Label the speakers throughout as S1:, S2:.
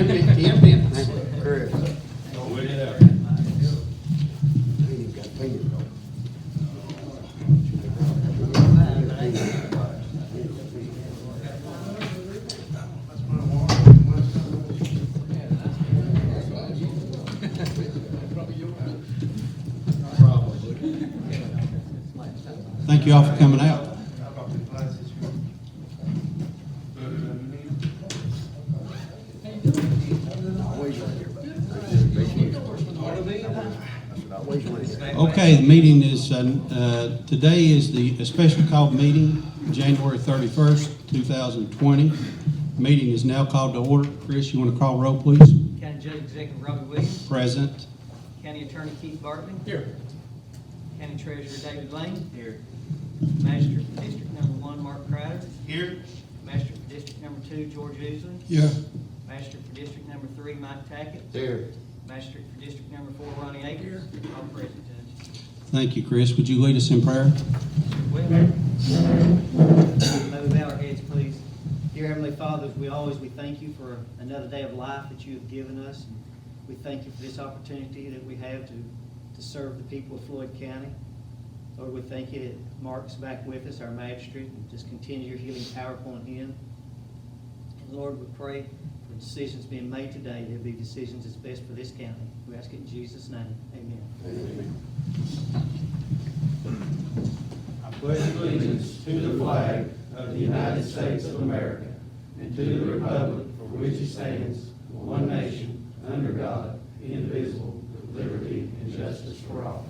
S1: 10 minutes, 10 minutes.
S2: Chris.
S3: Wait it out.
S2: Ain't even got fingers on
S4: Thank you all for coming out.
S2: Always right here, buddy. Always right here.
S4: Okay, the meeting is, today is the special called meeting, January 31st, 2020. Meeting is now called to order. Chris, you want to call roll, please?
S5: County Judge Executive Robbie Williams.
S4: Present.
S5: County Attorney Keith Bartley.
S3: Here.
S5: County Treasurer David Lane. Here. Master for District Number 1, Mark Crider.
S3: Here.
S5: Master for District Number 2, George Usley.
S4: Yeah.
S5: Master for District Number 3, Mike Tackett.
S2: Here.
S5: Master for District Number 4, Ronnie Akers. All present, Judge.
S4: Thank you, Chris. Would you lead us in prayer?
S5: Well, may we bow our heads, please. Dear Heavenly Father, as we thank you for another day of life that you have given us. We thank you for this opportunity that we have to serve the people of Floyd County. Lord, we thank you that Mark's back with us, our magistrate, and just continue your healing power upon him. And Lord, we pray for decisions being made today. There'll be decisions that's best for this county. We ask it in Jesus' name. Amen.
S6: I pledge allegiance to the flag of the United States of America and to the republic for which it stands, one nation, under God, indivisible, with liberty and justice for all.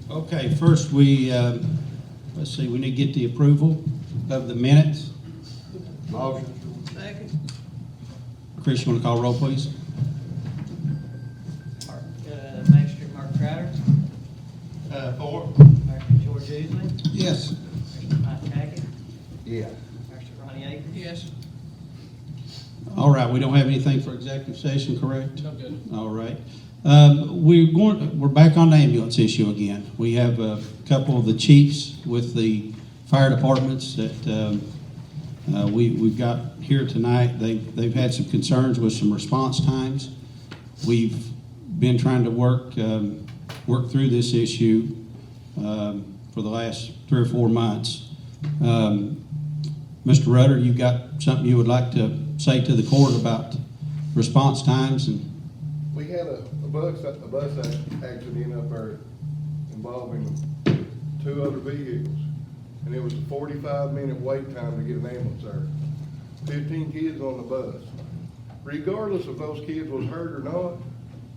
S4: Okay, first let's see, we need to get the approval of the minutes.
S2: Motion.
S4: Chris, you want to call roll, please?
S5: Magistrate Mark Crider.
S3: For.
S5: Magistrate George Usley.
S4: Yes.
S5: Magistrate Mike Tackett.
S2: Yeah.
S5: Magistrate Ronnie Akers. Yes.
S4: All right, we don't have anything for executive session, correct?
S3: No good.
S4: All right. We're back on the ambulance issue again. We have a couple of the chiefs with the fire departments that we've got here tonight. They've had some concerns with some response times. We've been trying to work through this issue for the last 3 or 4 months. Mr. Rudder, you got something you would like to say to the court about response times? And
S7: we had a bus accident up there involving 2 other vehicles, and it was a 45-minute wait time to get an ambulance there. 15 kids on the bus. Regardless if those kids was hurt or not,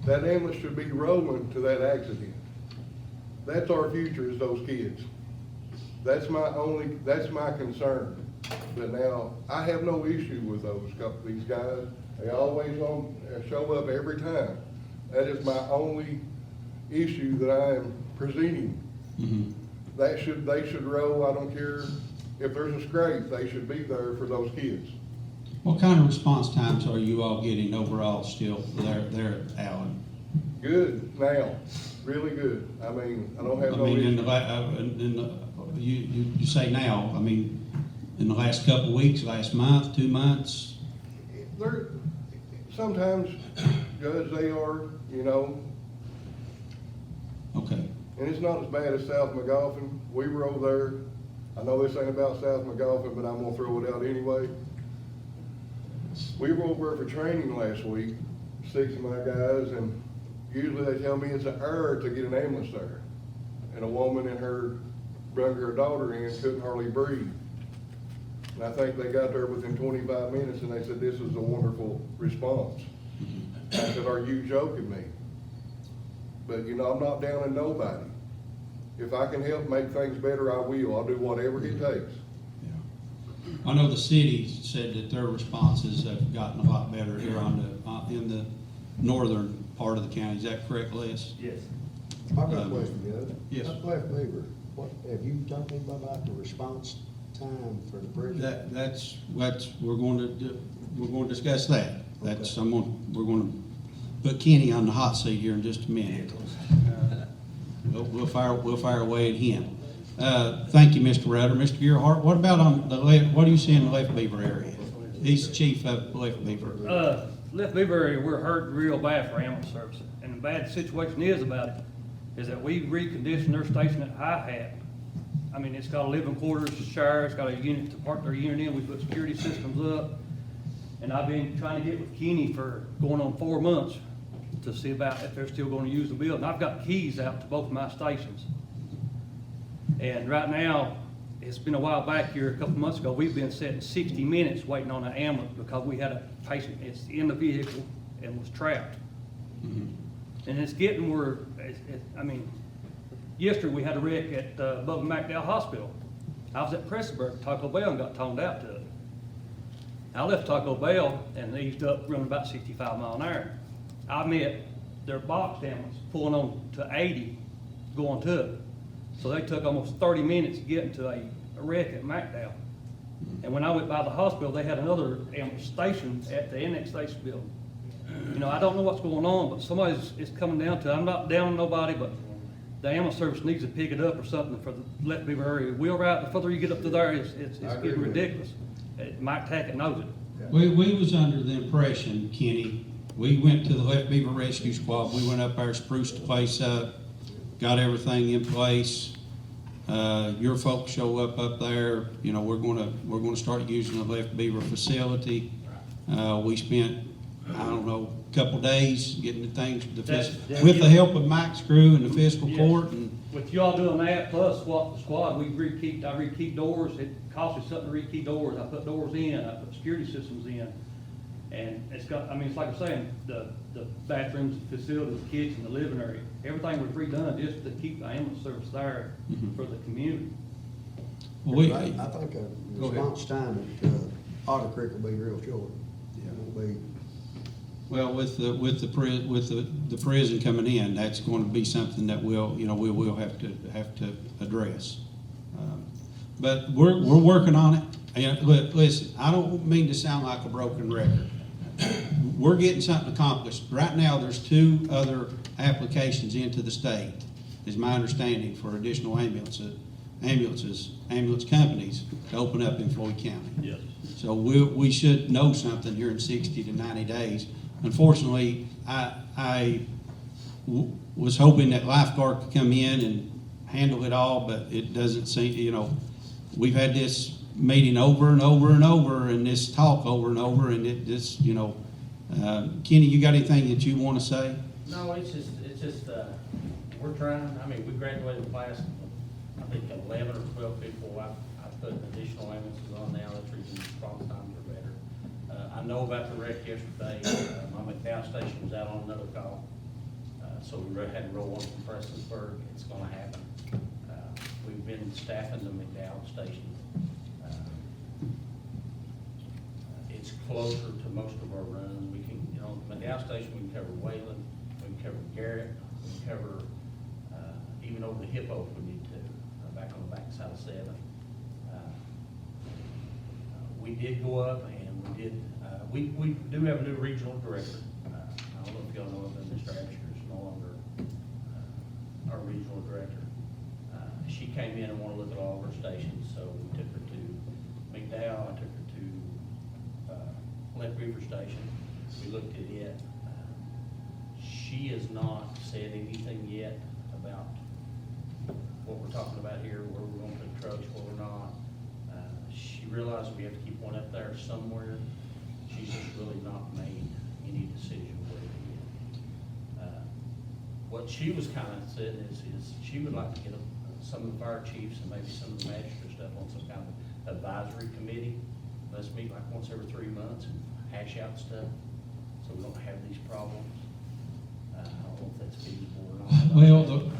S7: that ambulance should be rolling to that accident. That's our future, is those kids. That's my concern. But now, I have no issue with these guys. They always show up every time. That is my only issue that I am presenting.
S4: mm-hmm.
S7: They should roll. I don't care if there's a scrape, they should be there for those kids.
S4: What kind of response times are you all getting overall still there at Allen?
S7: Good now, really good. I mean, I don't have no issue.
S4: You say now, I mean, in the last couple of weeks, last month, 2 months?
S7: They're, sometimes, Judge, they are,
S4: Okay.
S7: and it's not as bad as South McGoffin. We were over there. I know this ain't about South McGoffin, but I'm gonna throw it out anyway. We were over there for training last week, 6 of my guys, and usually they tell me it's an hour to get an ambulance there. And a woman and her brought her daughter in, couldn't hardly breathe. And I think they got there within 25 minutes, and they said, this was a wonderful response. I said, are you joking me? But I'm not down on nobody. If I can help make things better, I will. I'll do whatever it takes.
S4: I know the city said that their responses have gotten a lot better here in the northern part of the county. Is that correct, Les?
S5: Yes.
S2: I've got a question, Judge.
S4: Yes.
S2: I'm glad favor. What, have you talked to anybody about the response time for the bridge?
S4: That's we're going to discuss that. That's
S2: Okay.
S4: we're going to put Kenny on the hot seat here in just a minute. We'll fire away at him. Thank you, Mr. Rutter. Mr. Gearhart, what about on the left, what do you see in the Left Beaver area? He's the chief of Left Beaver.
S1: Left Beaver area, we're hurting real bad for ambulance service. And the bad situation is about it, is that we reconditioned their station at High Hat. I mean, it's got living quarters, a shower, it's got a unit to park their unit in, we put security systems up. And I've been trying to get with Kenny for going on 4 months to see about if they're still gonna use the building. I've got keys out to both of my stations. And right now, it's been a while back here, a couple months ago, we've been sitting 60 minutes waiting on an ambulance because we had a patient, it's in the vehicle and was trapped. And it's getting where, I mean, yesterday we had a wreck at Bubba McDowell Hospital. I was at Pressburg, Taco Bell, and got toned out to it. I left Taco Bell and eased up running about 65 mile an hour. I met their box ambulance pulling on to 80 going to it. So they took almost 30 minutes getting to a wreck at McDowell. And when I went by the hospital, they had another ambulance station at the annex station building. You know, I don't know what's going on, but it's coming down to, I'm not down on nobody, but the ambulance service needs to pick it up or something for the Left Beaver area. Wheel route, the further you get up to there, it's getting ridiculous. Mike Tackett knows it.
S4: We was under the impression, Kenny, we went to the Left Beaver Rescue Squad, we went up there, spruced the place up, got everything in place. Your folks show up there, you know, we're gonna start using the Left Beaver facility. We spent, I don't know, a couple days getting the things, with the help of Mike's crew and the fiscal
S1: Yes.
S4: court and.
S1: With y'all doing that, plus swap the squad, I rekeyed doors, it cost me something to rekey doors, I put doors in, I put security systems in. And it's got, I mean, it's like I'm saying, the bathrooms, the facilities, the kitchen, the living area, everything was redone just to keep the ambulance service there for the community.
S4: Well,
S2: I think a
S4: Go ahead.
S2: response time at Otter Creek will be real short. It won't be,
S4: Well, with the prison coming in, that's going to be something that we will have to address. But we're working on it. And listen, I don't mean to sound like a broken record. We're getting something accomplished. Right now, there's 2 other applications into the state, is my understanding, for additional ambulance companies to open up in Floyd County.
S1: Yes.
S4: So we should know something here in 60 to 90 days. Unfortunately, I was hoping that Lifeguard could come in and handle it all, but it doesn't seem, you know, we've had this meeting over and over and over, and this talk over and over, and it just, you know, Kenny, you got anything that you want to say?
S6: No, it's just, we're trying, I mean, we graduated class, I think 11 or 12 people, I put additional ambulances on now, that's the reason response times are better. I know about the wreck yesterday, my McDowell station was out on another call, so we had to roll one from Prestonsburg, it's gonna happen. We've been staffing the McDowell station. It's closer to most of our runs, we can, you know, McDowell station, we can cover Wayland, we can cover Garrett, we can cover, even over the Hippo if we need to, back on the back side of 7. We did go up and we do have a new regional director. I don't know if y'all know that Mr. Absher is no longer our regional director. She came in and wanted to look at all of our stations, so we took her to McDowell, I took her to Lake Beaver Station. We looked at it. She has not said anything yet about what we're talking about here, where we're gonna put trucks, where we're not. She realized we have to keep one up there somewhere. She's just really not made any decision where to get. What she was kind of saying is she would like to get some of the fire chiefs and maybe some of the magistrate stuff on some kind of advisory committee. Let's meet like once every 3 months and hash out stuff, so we don't have these problems. I don't know if that's feasible or not.
S4: Well,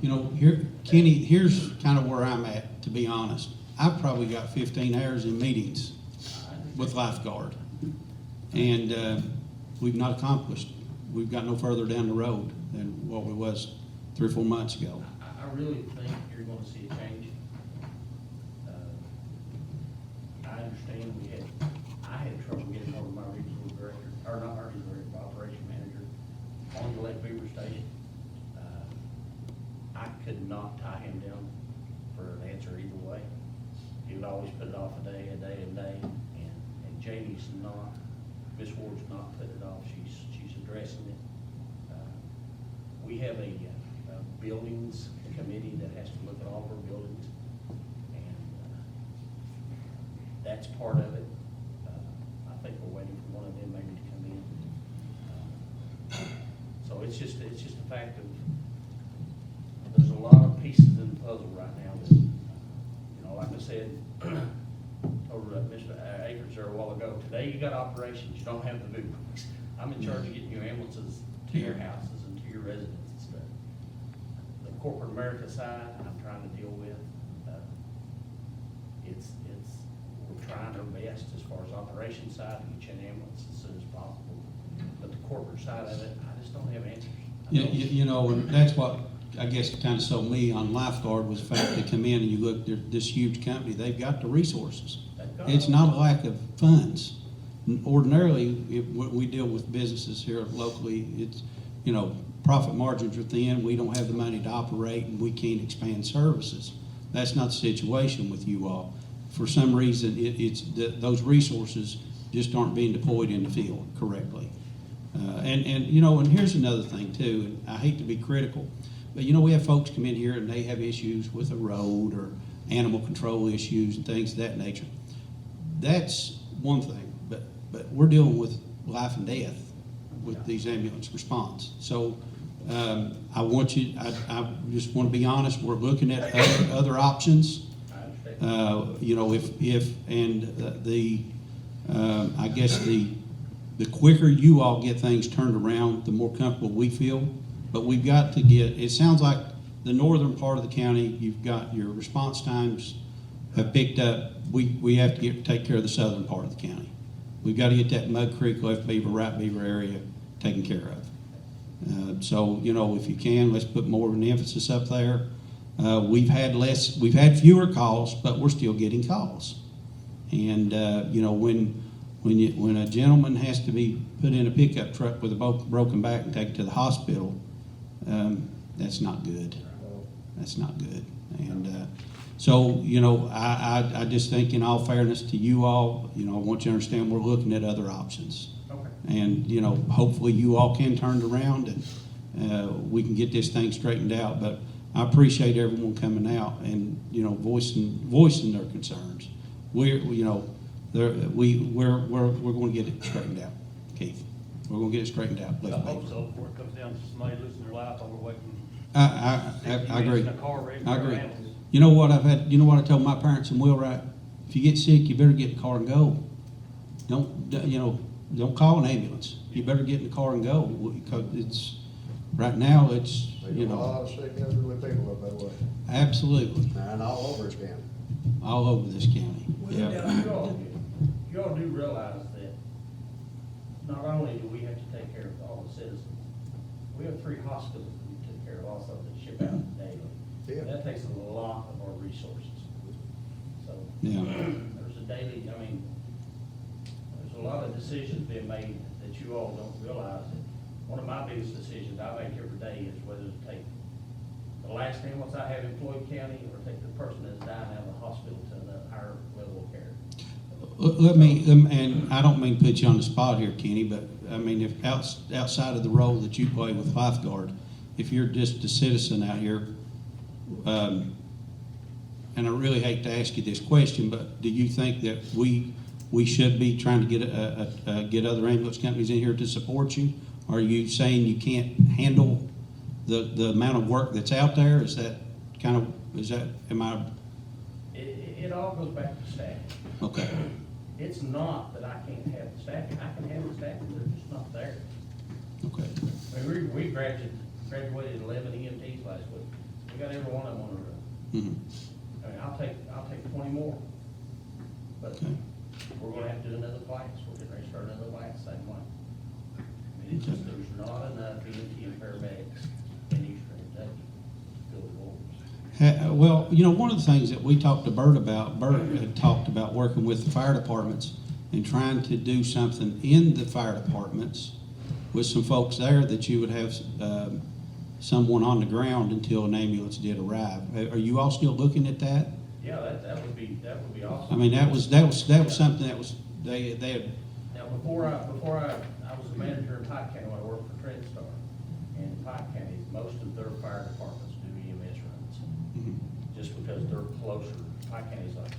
S4: you know, here, Kenny, here's kind of where I'm at, to be honest. I've probably got 15 hours in meetings with Lifeguard, and we've not accomplished. We've got no further down the road than what we was 3 or 4 months ago.
S6: I really think you're gonna see a change. I understand I had trouble getting hold of my regional director, or not our regional director, operation manager on the Lake Beaver station. I could not tie him down
S8: for an answer either way. He would always put it off a day, and Jamie's not, Miss Ward's not putting it off, she's addressing it. We have a buildings committee that has to look at all of our buildings, and that's part of it. I think we're waiting for one of them maybe to come in. So it's just a fact of, there's a lot of pieces in the puzzle right now that, like I said, over at Mr. Akers there a while ago, today you got operations, you don't have the boot books. I'm in charge of getting your ambulances to your houses and to your residents and stuff. The corporate America side, I'm trying to deal with. We're trying our best as far as operations side to get you an ambulance as soon as possible. But the corporate side of it, I just don't have answers.
S4: And that's what, I guess, kind of sold me on Lifeguard was the fact they come in and you look, they're this huge company, they've got the resources. It's not a lack of funds. Ordinarily, we deal with businesses here locally, it's, profit margins are thin, we don't have the money to operate, and we can't expand services. That's not the situation with you all. For some reason, those resources just aren't being deployed in the field correctly. And here's another thing too, and I hate to be critical, but we have folks come in here and they have issues with a road or animal control issues and things of that nature. That's one thing, but we're dealing with life and death with these ambulance response. So I just want to be honest, we're looking at other options. I guess the quicker you all get things turned around, the more comfortable we feel. But we've got to it sounds like the northern part of the county, you've got your response times have picked up. We have to take care of the southern part of the county. We've got to get that Mud Creek, Left Beaver, Right Beaver area taken care of. So if you can, let's put more of an emphasis up there. We've had fewer calls, but we're still getting calls. And when a gentleman has to be put in a pickup truck with a broken back and taken to the hospital, that's not good. That's not good. And I just think, in all fairness to you all, I want you to understand we're looking at other options.
S8: Okay.
S4: And hopefully you all can turn it around and we can get this thing straightened out. But I appreciate everyone coming out and voicing their concerns. We're going to get it straightened out, Keith. We're going to get it straightened out.
S1: I hope so, before it comes down to somebody losing their life while we're waiting.
S4: I agree.
S1: In a car ready for
S4: I
S1: our
S4: agree.
S1: ambulance.
S4: You know what I told my parents in Wheelwright? If you get sick, you better get in the car and go. Don't call an ambulance. You better get in the car and go, because right now it's,
S2: There's a lot of sick elderly people up that way,
S4: absolutely
S2: and all over this county.
S4: all over this county.
S8: Well,
S4: Yeah.
S8: you all do realize that not only do we have to take care of all the citizens, we have 3 hospitals that we take care of also that ship out daily.
S2: Yeah.
S8: That takes a lot of our resources. So
S4: Yeah.
S8: there's there's a lot of decisions being made that you all don't realize. That one of my biggest decisions I make every day is whether to take the last ambulance I have in Floyd County or take the person that's dying out of the hospital to a higher level of care.
S4: Let me, and I don't mean to put you on the spot here, Kenny, but I mean, if outside of the role that you play with Lifeguard, if you're just a citizen out here, and I really hate to ask you this question, but do you think that we should be trying to get other ambulance companies in here to support you? Are you saying you can't handle the amount of work that's out there?
S8: It all goes back to staffing.
S4: Okay,
S8: It's not that I can't have the staffing. I can have the staffing, they're just not there.
S4: okay,
S8: I mean, we graduated 11 EMTs last week. We got every one of them on the road.
S4: mhm,
S8: I mean, I'll take 20 more. But
S4: okay.
S8: we're gonna have to do another class. We're getting ready to start another class, same way. I mean, it's just, there's not enough EMT and paramedics in Eastern Kentucky to fill the roles.
S4: Well, one of the things that we talked to Bert about, Bert had talked about working with the fire departments and trying to do something in the fire departments with some folks there that you would have someone on the ground until an ambulance did arrive. Are you all still looking at that?
S8: Yeah, that would be awesome.
S4: I mean, that was something that was, they had,
S8: Now, before I was a manager in Pike County, when I worked for Trent Star. And in Pike County, most of their fire departments do EMS runs, just because they're closer. Pike County's like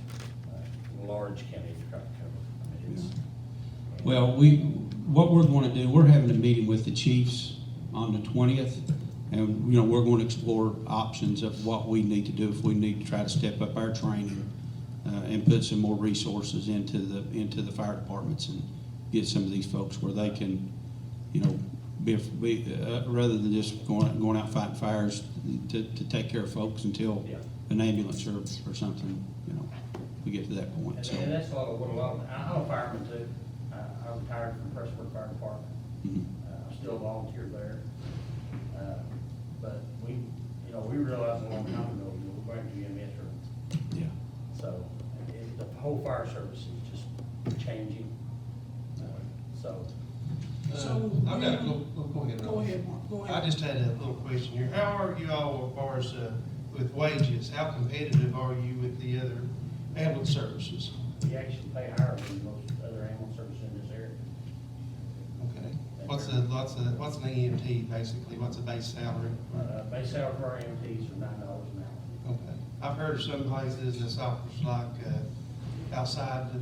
S8: a large county to try to cover. I mean, it's.
S4: well, what we're going to do, we're having a meeting with the chiefs on the 20th. And, we're going to explore options of what we need to do if we need to try to step up our training and put some more resources into the fire departments and get some of these folks where they can, rather than just going out fighting fires to take care of folks until
S8: Yeah.
S4: an ambulance or something, we get to that point. So,
S8: And that's what a lot of, I'm a fireman too. I retired from Pressburg Fire Department.
S4: mhm.
S8: I still volunteer there. But we realized a long time ago, we're going to do EMS runs.
S4: Yeah.
S8: So the whole fire service is just changing. So,
S3: I've got a little, go ahead.
S9: Go ahead, Mark, go ahead.
S3: I just had a little question here. How are you all as far as, with wages? How competitive are you with the other ambulance services?
S8: we actually pay higher than most other ambulance services in this area.
S3: Okay. What's an EMT basically? What's a base salary?
S8: Base salary for our EMTs are $9 an hour.
S3: Okay. I've heard of some places that's offers like, outside the,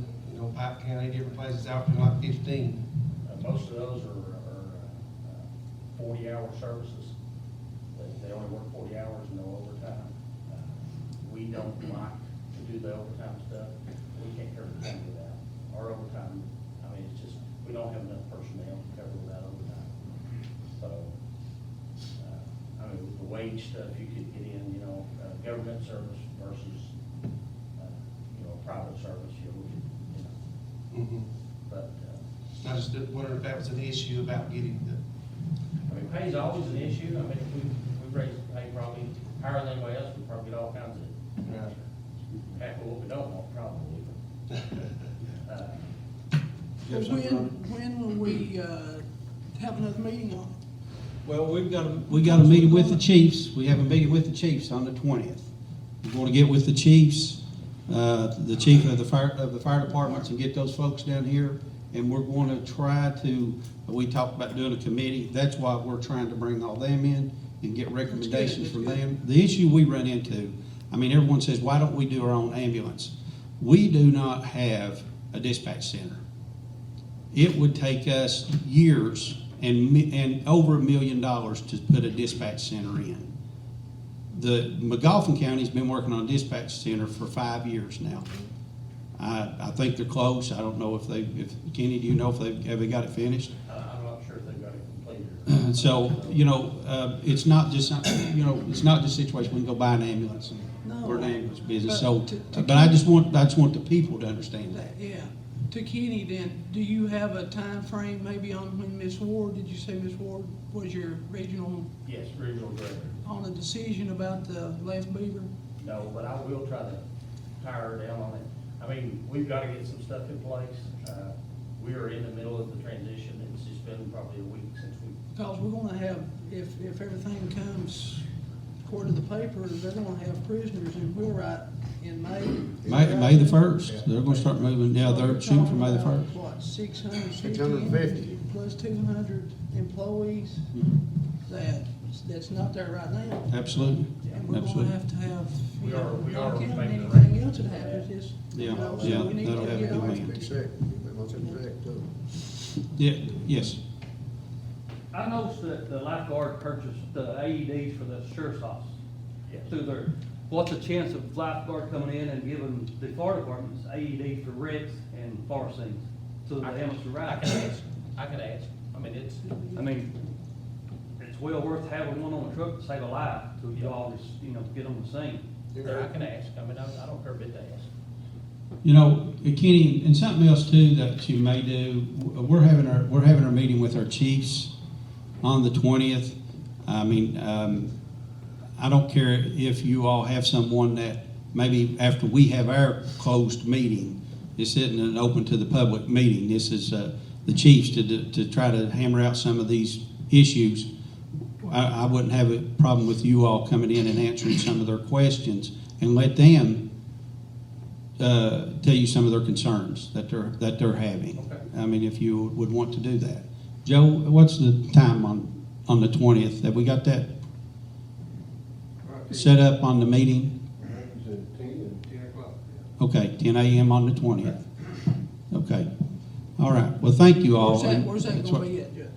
S3: Pike County, different places offering like 15.
S8: Most of those are 40-hour services. They only work 40 hours, no overtime. We don't like to do the overtime stuff. We can't cover the time without. Our overtime, it's just, we don't have enough personnel to cover without overtime. So, with the wage stuff, you could get in, government service versus, private service, but,
S3: I just wondered if that was an issue about getting the,
S8: pay's always an issue. If we raise pay probably higher than anybody else, we probably get all kinds of, heck, what we don't want probably.
S9: When will we have another meeting on it?
S4: Well, we got a meeting with the chiefs. We have a meeting with the chiefs on the 20th. We're going to get with the chiefs, the chief of the fire departments, and get those folks down here. And we're going to try to. We talked about doing a committee. That's why we're trying to bring all them in and get recommendations from them. The issue we run into, everyone says, why don't we do our own ambulance? We do not have a dispatch center. It would take us years and over $1 million to put a dispatch center in. The McGoffin County's been working on a dispatch center for 5 years now. I think they're close. I don't know if Kenny, do you know if have they got it finished?
S8: I'm not sure if they've got it completed.
S4: So, it's not just, it's not just a situation we can go buy an ambulance and
S9: No.
S4: we're an ambulance business.
S9: But
S4: So,
S9: to
S4: but I just want the people to understand that.
S9: Yeah. To Kenny then, do you have a time frame maybe on when Ms. Ward, did you say Ms. Ward was your regional,
S8: Yes, regional director.
S9: on a decision about the left beaver?
S8: No, but I will try to hire her down on it. We've got to get some stuff in place. We are in the middle of the transition. It's just been probably a week since we.
S9: Because we're gonna have, if everything comes according to the paper, they're gonna have prisoners in Wheelwright in May.
S4: May the 1st, they're gonna start moving, yeah, they're shooting for May the 1st.
S9: What, 650?
S2: 650.
S9: Plus 200 employees, that's not there right now.
S4: Absolutely,
S9: And we're gonna
S4: absolutely.
S9: have to have,
S8: We are
S9: not counting
S8: making
S9: anything else that happens, just,
S4: Yeah,
S9: so
S4: yeah,
S9: we need
S4: that'll
S9: to
S4: have to
S9: get
S4: be
S9: on
S4: made.
S9: it.
S2: Be sick, what's in sick too.
S4: Yeah, yes.
S1: I noticed that the lifeguard purchased the AEDs for the sheriff's office.
S8: Yes.
S1: Through their, what's the chance of lifeguard coming in and giving the fire departments AED for wrecks and fire scenes? So that they have to
S8: I
S1: ride.
S8: can ask.
S1: It's well worth having one on the truck to save a life, to you all just, get on the scene.
S8: I can ask. I don't care a bit to ask.
S4: Kenny, and something else too that you may do, we're having our meeting with our chiefs on the 20th. I don't care if you all have someone that maybe after we have our closed meeting, this isn't an open to the public meeting. This is the chiefs to try to hammer out some of these issues. I wouldn't have a problem with you all coming in and answering some of their questions and let them tell you some of their concerns that they're having.
S8: Okay.
S4: I mean, if you would want to do that. Joe, what's the time on the 20th? Have we got that set up on the meeting?
S7: It's at 10 o'clock.
S4: Okay, 10 a.m. on the 20th. Okay. All right. Well, thank you all.
S9: Where's that
S4: That's
S9: gonna
S4: what-
S9: be at, Judge?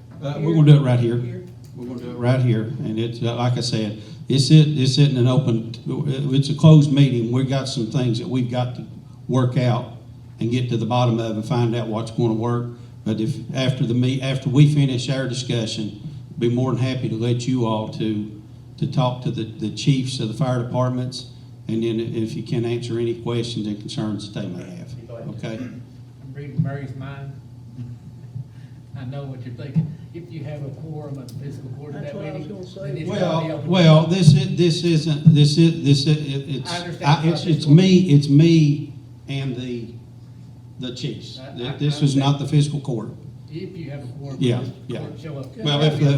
S4: We're gonna do it right here. We're gonna do it right here, and it's, like I said, it's in an open, it's a closed meeting. We've got some things that we've got to work out and get to the bottom of and find out what's gonna work. But if, after we finish our discussion, be more than happy to let you all to talk to the chiefs of the fire departments, and then if you can answer any questions and concerns that they may have, okay?
S10: I'm reading Mary's mind. I know what you're thinking. If you have a quorum of the fiscal court at
S9: That's
S10: that
S9: what I was
S10: meeting,
S9: gonna say.
S10: then it's gotta be open.
S4: Well, this isn't,
S10: I understand.
S4: it's me and the chiefs. This is not the fiscal court.
S10: If you have a quorum. of
S4: Yeah,
S10: the fiscal
S4: yeah.
S10: court, show up.
S4: Well, if the,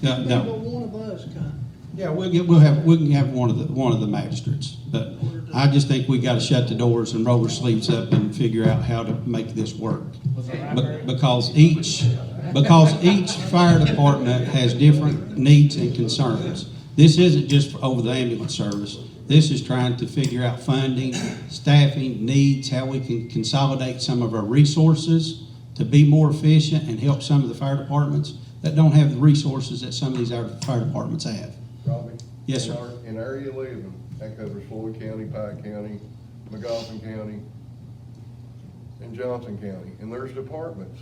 S4: no,
S9: Maybe
S4: no.
S9: one of us can.
S4: Yeah, we can have one of the magistrates, but I just think we gotta shut the doors and roll our sleeves up and figure out how to make this work.
S10: Was the library?
S4: Because each fire department has different needs and concerns. This isn't just for over the ambulance service. This is trying to figure out funding, staffing, needs, how we can consolidate some of our resources to be more efficient and help some of the fire departments that don't have the resources that some of these other fire departments have.
S7: Robbie?
S4: Yes,
S7: in
S4: sir.
S7: In Area 11, that covers Floyd County, Pike County, McGoffin County, and Johnson County. And there's departments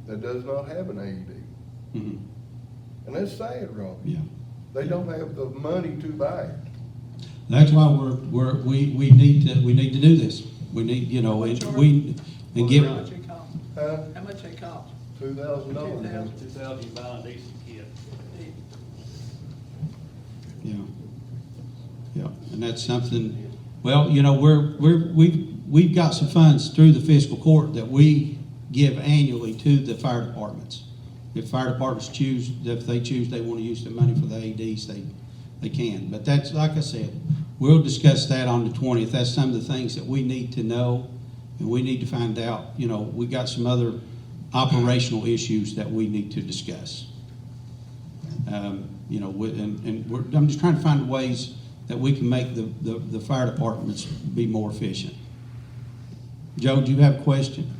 S7: that does not have an AED.
S4: Mhm.
S7: And that's sad, Robbie.
S4: Yeah.
S7: They don't have the money to buy it.
S4: That's why we need to do this. We need, and give.
S9: How much it cost?
S7: Huh?
S9: How much it cost?
S7: $2,000. man.
S1: 2,000, you buy a decent kit.
S4: Yeah. Yeah, and that's something, well, we've got some funds through the fiscal court that we give annually to the fire departments. If fire departments choose they want to use the money for the AEDs, they can. But that's, like I said, we'll discuss that on the 20th. That's some of the things that we need to know, and we need to find out, we got some other operational issues that we need to discuss. I'm just trying to find ways that we can make the fire departments be more efficient. Joe, do you have a question?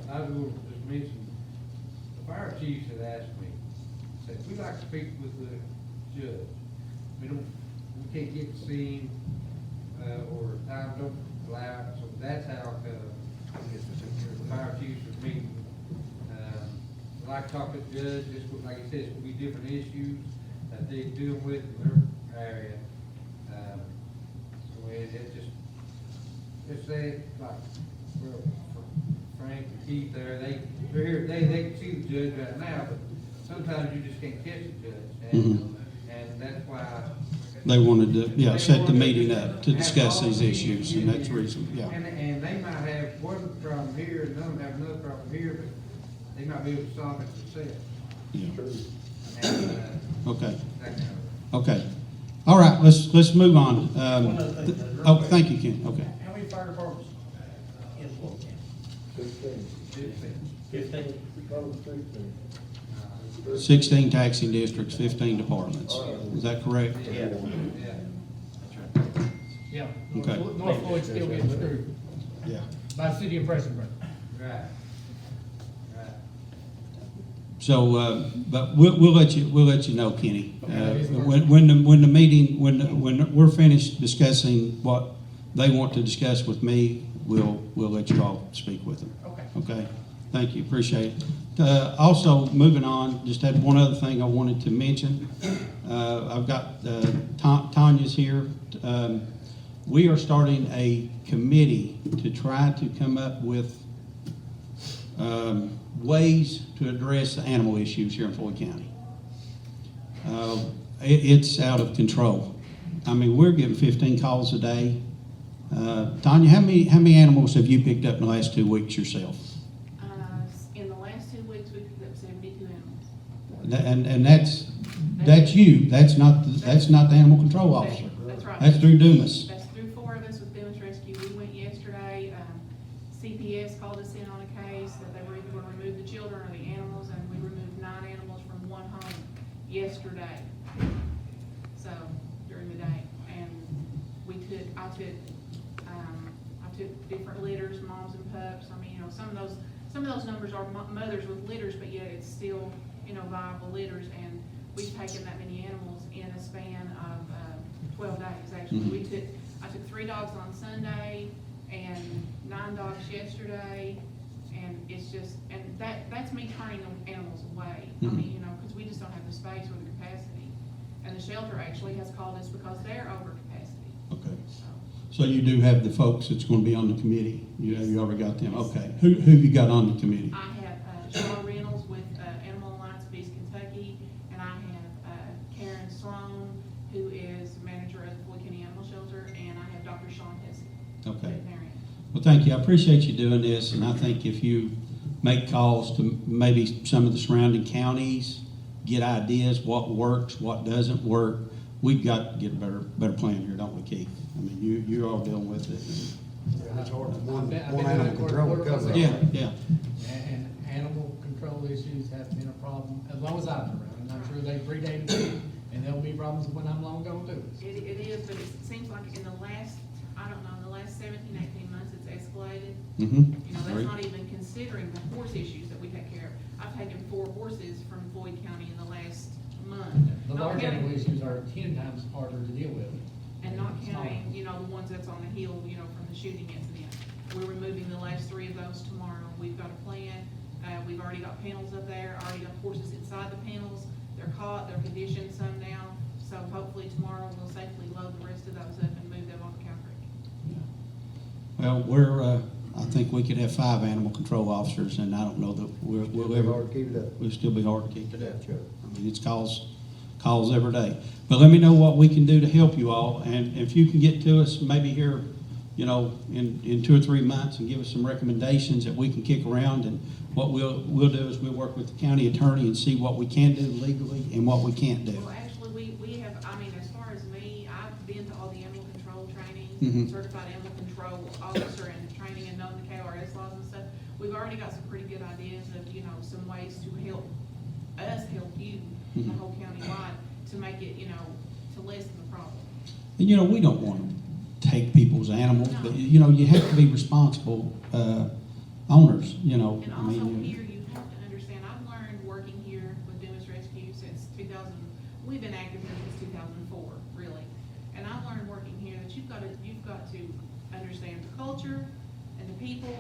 S11: I was going to just mention, the fire chiefs had asked me, said, we'd like to speak with the judge. We can't get to see him, or time don't allow it, so that's how, the fire chiefs are meeting. I'd like to talk to the judge, like I said, it's gonna be different issues that they deal with in their area. So it's say, like, well, Frank and Keith there, they're here, they can see the judge right now, but sometimes you just can't catch the judge. And that's why.
S4: They wanted to, set the meeting up to discuss these issues, and that's the reason,
S11: And they might have one problem here, and none have another problem here, but they might be able to solve it themselves.
S4: Yeah.
S11: And,
S4: Okay,
S11: that kind of.
S4: okay. All right, let's move on.
S5: One other thing, Judge, real
S4: Oh,
S5: quick.
S4: thank you, Ken, okay.
S10: How many fire departments in Floyd County?
S7: 15.
S4: 16 taxing districts, 15 departments. Is that correct?
S5: Yeah.
S10: Yeah.
S4: Okay.
S10: North Floyd still getting screwed
S4: Yeah.
S10: by the city of Prestonburg.
S11: Right. Right.
S4: So, but we'll let you know, Kenny. When the meeting, when we're finished discussing what they want to discuss with me, we'll let you all speak with them.
S10: Okay.
S4: Okay, thank you, appreciate it. Also, moving on, just had one other thing I wanted to mention. I've got Tanya's here. We are starting a committee to try to come up with ways to address the animal issues here in Floyd County. It's out of control. I mean, we're getting 15 calls a day. Tanya, how many animals have you picked up in the last 2 weeks yourself?
S12: In the last 2 weeks, we picked up 72 animals.
S4: And That's you, that's not the animal control officer.
S12: That's right.
S4: That's through Dumas.
S12: That's through 4 of us with Dumas Rescue. We went yesterday, CPS called us in on a case that they were either gonna remove the children or the animals, and we removed 9 animals from one home yesterday. So, during the day, and I took different litters, moms and pups. I mean, some of those numbers are mothers with litters, but yet it's still, viable litters, and we've taken that many animals in a span of 12 days, actually.
S4: Mhm.
S12: I took 3 dogs on Sunday, and 9 dogs yesterday, and it's just, and that's me turning the animals away. I
S4: Mhm.
S12: mean, because we just don't have the space or the capacity. And the shelter actually has called us because they're over capacity.
S4: Okay.
S12: So,
S4: So you do have the folks that's gonna be on the committee? You already got them?
S12: Yes.
S4: Okay. Who have you got on the committee?
S12: I have Cheryl Reynolds with Animal Alliance of East Kentucky, and I have Karen Sloan, who is manager of the Floyd County Animal Shelter, and I have Dr. Sean Hesse,
S4: Okay.
S12: veterinarian.
S4: Well, thank you. I appreciate you doing this, and I think if you make calls to maybe some of the surrounding counties, get ideas, what works, what doesn't work, we've got to get a better plan here, don't we, Keith? I mean, you're all dealing with it.
S2: It's hard for one
S10: I've been
S2: animal
S10: doing
S2: control to
S10: quarter
S2: cover
S10: myself.
S2: it.
S4: Yeah.
S10: And animal control issues have been a problem as long as I've been around, and I'm sure they predate me, and there'll be problems when I'm long gone too.
S12: It is, but it seems like in the last, in the last 17, 18 months, it's escalated.
S4: Mm-hmm.
S12: That's not even considering the horse issues that we take care of. I've taken 4 horses from Floyd County in the last month.
S10: The
S12: Not
S10: large
S12: counting-
S10: animal issues are 10 times harder to deal with.
S12: And not counting, the ones that's on the hill, from the shooting incident. We're removing the last 3 of those tomorrow. We've got a plan. We've already got panels up there, already got horses inside the panels. They're caught, they're conditioned some now. So hopefully tomorrow we'll safely load the rest of those up and move them off Cow Creek.
S4: Well, I think we could have 5 animal control officers, and I don't know that we'll ever,
S2: Hard to keep it up.
S4: we'll still be hard to keep it up.
S2: Yeah, sure.
S4: I mean, it's calls every day. But let me know what we can do to help you all, and if you can get to us maybe here, in 2 or 3 months and give us some recommendations that we can kick around, and what we'll do is we'll work with the county attorney and see what we can do legally and what we can't do.
S12: Well, actually, we have, as far as me, I've been to all the animal control trainings,
S4: Mhm.
S12: certified animal control officer and training and knowing the KRS laws and stuff. We've already got some pretty good ideas of, some ways to help us help you, the
S4: Mhm.
S12: whole county wide, to make it, to lessen the problem.
S4: And we don't want to take people's animals, but you have to be responsible owners.
S12: And also here, you have to understand, I've learned working here with Dumas Rescue since 2000, we've been active here since 2004, really. And I've learned working here that you've got to understand the culture and the people